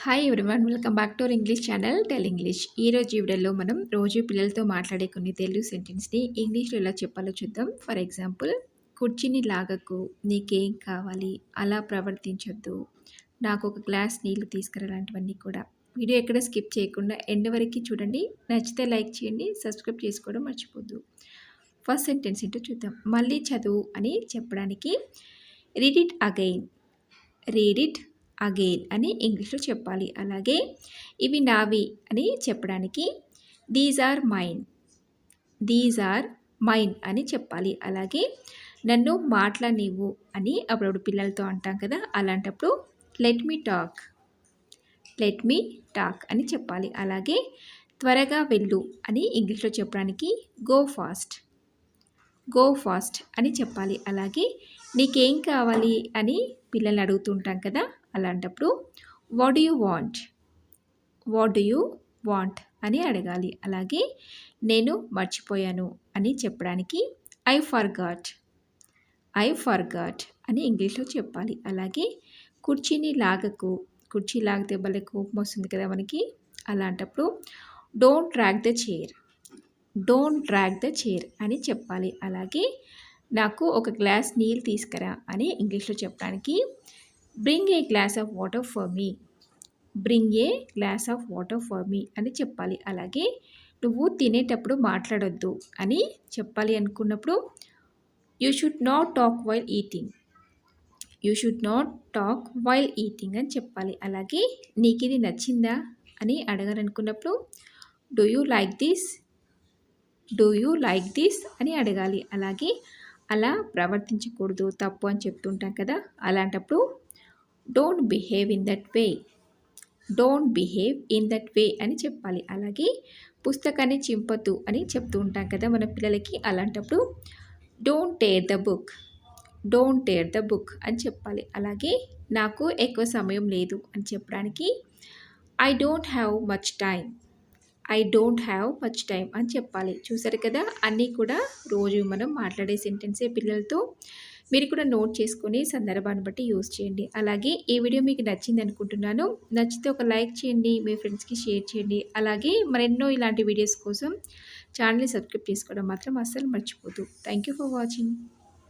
Hi everyone, welcome back to our English channel tell English. ఈరోజు వీడియోలో మనం రోజు పిల్లలతో మాట్లాడే కొన్ని తెలుగు సెంటెన్స్ని ఇంగ్లీష్లో ఎలా చెప్పాలో చూద్దాం. ఫర్ ఎగ్జాంపుల్, కుర్చీని లాగకు, నీకేం కావాలి, అలా ప్రవర్తించొద్దు, నాకు ఒక గ్లాస్ నీళ్లు తీసుకురా, లాంటివన్నీ కూడా. వీడియో ఎక్కడ స్కిప్ చేయకుండా ఎండ్ వరకు చూడండి. నచ్చితే లైక్ చేయండి, సబ్స్క్రైబ్ చేసుకోవడం మర్చిపోద్దు. ఫస్ట్ సెంటెన్స్ ఏంటో చూద్దాం. మళ్ళీ చదువు అని చెప్పడానికి read it again, read it again అని ఇంగ్లీష్లో చెప్పాలి. అలాగే ఇవి నావి అని చెప్పడానికి these are mine, these are mine అని చెప్పాలి. అలాగే నన్ను మాట్లాడనివ్వు అని అప్పుడప్పుడు పిల్లలతో అంటాం కదా, అలాంటప్పుడు let me talk, let me talk అని చెప్పాలి. అలాగే త్వరగా వెళ్ళు అని ఇంగ్లీష్లో చెప్పడానికి గో ఫాస్ట్, గో ఫాస్ట్ అని చెప్పాలి. అలాగే నీకేం కావాలి అని పిల్లల్ని అడుగుతుంటాం కదా, అలాంటప్పుడు what do you want, what do you want అని అడగాలి. అలాగే నేను మర్చిపోయాను అని చెప్పడానికి ఐ ఫర్గాట్, ఐ ఫర్గాట్ అని ఇంగ్లీష్లో చెప్పాలి. అలాగే కుర్చీని లాగకు, కుర్చీ లాగితే భలే కోపం వస్తుంది కదా మనకి, అలాంటప్పుడు don't drag the chair, don't drag the chair అని చెప్పాలి. అలాగే నాకు ఒక గ్లాస్ నీళ్ళు తీసుకురా అని ఇంగ్లీష్లో చెప్పడానికి bring a glass of water for me, bring a glass of water for me అని చెప్పాలి. అలాగే నువ్వు తినేటప్పుడు మాట్లాడొద్దు అని చెప్పాలి అనుకున్నప్పుడు you should not talk while eating, you should not talk while eating అని చెప్పాలి. అలాగే నీకు ఇది నచ్చిందా అని అడగాలనుకున్నప్పుడు do you like this, do you like this అని అడగాలి. అలాగే అలా ప్రవర్తించకూడదు, తప్పు అని చెప్తుంటాం కదా, అలాంటప్పుడు don't behave in that way, don't behave in that way అని చెప్పాలి. అలాగే పుస్తకాన్ని చింపొద్దు అని చెప్తూ ఉంటాం కదా మన పిల్లలకి, అలాంటప్పుడు don't tear the book, don't tear the book అని చెప్పాలి. అలాగే నాకు ఎక్కువ సమయం లేదు అని చెప్పడానికి I don't have much time, I don't have much time అని చెప్పాలి. చూసారు కదా, అన్నీ కూడా రోజు మనం మాట్లాడే సెంటెన్సే పిల్లలతో. మీరు కూడా నోట్ చేసుకొని సందర్భాన్ని బట్టి యూజ్ చేయండి. అలాగే ఈ వీడియో మీకు నచ్చింది అనుకుంటున్నాను. నచ్చితే ఒక లైక్ చేయండి, మీ ఫ్రెండ్స్కి షేర్ చేయండి. అలాగే మరెన్నో ఇలాంటి వీడియోస్ కోసం ఛానల్ని సబ్స్క్రైబ్ చేసుకోవడం మాత్రం అస్సలు మర్చిపోద్దు. Thank you for watching.